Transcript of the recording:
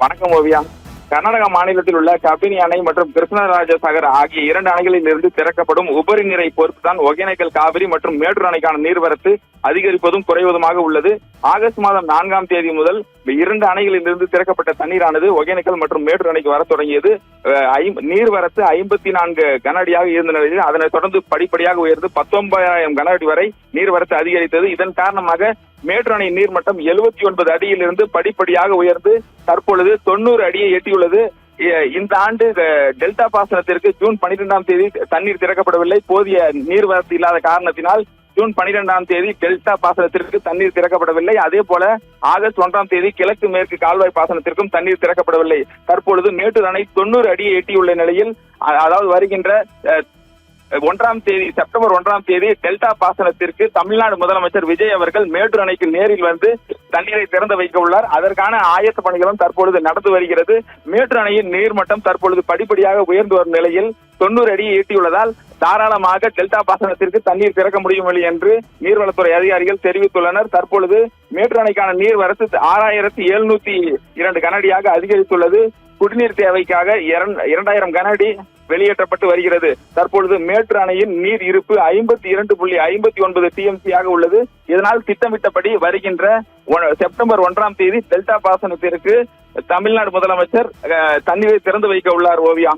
வணக்கம் ஓவியா. கர்நாடக மாநிலத்தில் உள்ள கபினி அணை மற்றும் கிருஷ்ணராஜசாகர் ஆகிய 2 அணைகளில் இருந்து திறக்கப்படும் உபரி நீரை பொறுத்துதான் ஒகேனக்கல் காவிரி மற்றும் மேட்டூர் அணைக்கான நீர்வரத்து அதிகரிப்பதும் குறைவதுமாக உள்ளது. ஆகஸ்ட் மாதம் 4ஆம் தேதி முதல் 2 அணைகளில் இருந்து திறக்கப்பட்ட தண்ணீரானது ஒகேனக்கல் மற்றும் மேட்டூர் அணைக்கு வர தொடங்கியது. நீர்வரத்து 54 கன அடியாக இருந்த நிலையில் அதனைத் தொடர்ந்து படிப்படியாக உயர்ந்து 19,000 கன அடி வரை நீர்வரத்து அதிகரித்தது. இதன் காரணமாக மேட்டூர் அணை நீர்மட்டம் 79 அடியிலிருந்து படிப்படியாக உயர்ந்து தற்பொழுது 90 அடியை எட்டியுள்ளது. இந்த ஆண்டு டெல்டா பாசனத்திற்கு ஜூன் 12ஆம் தேதி தண்ணீர் திறக்கப்படவில்லை. போதிய நீர்வரத்து இல்லாத காரணத்தினால் ஜூன் 12ஆம் தேதி டெல்டா பாசனத்திற்கு தண்ணீர் திறக்கப்படவில்லை. அதே போல ஆகஸ்ட் 1ஆம் தேதி கிழக்கு மேற்கு கால்வாய் பாசனத்திற்கும் தண்ணீர் திறக்கப்படவில்லை. தற்பொழுது மேட்டூர் அணை 90 அடியை எட்டியுள்ள நிலையில், அதாவது வருகின்ற செப்டம்பர் 1ஆம் தேதி டெல்டா பாசனத்திற்கு தமிழ்நாடு முதலமைச்சர் விஜய் அவர்கள் மேட்டூர் அணைக்கு நேரில் வந்து தண்ணீரை திறந்து வைக்க உள்ளார். அதற்கான ஆயத்த பணிகளும் தற்பொழுது நடந்து வருகிறது. மேட்டூர் அணையின் நீர்மட்டம் தற்பொழுது படிப்படியாக உயர்ந்து வரும் நிலையில் 90 அடியை எட்டியுள்ளதால் தாராளமாக டெல்டா பாசனத்திற்கு தண்ணீர் திறக்க முடியும் என்று நீர்வளத்துறை அதிகாரிகள் தெரிவித்துள்ளனர். தற்பொழுது மேட்டூர் அணைக்கான நீர்வரத்து 6,702 கன அடியாக அதிகரித்துள்ளது. குடிநீர் தேவைக்காக 2,000 கன அடி வெளியேற்றப்பட்டு வருகிறது. தற்பொழுது மேட்டூர் அணையின் நீர் இருப்பு 52.59 TMC ஆக உள்ளது. இதனால் திட்டமிட்டபடி வருகின்ற செப்டம்பர் 1ஆம் தேதி டெல்டா பாசனத்திற்கு தமிழ்நாடு முதலமைச்சர் தண்ணீரை திறந்து வைக்க உள்ளார் ஓவியா.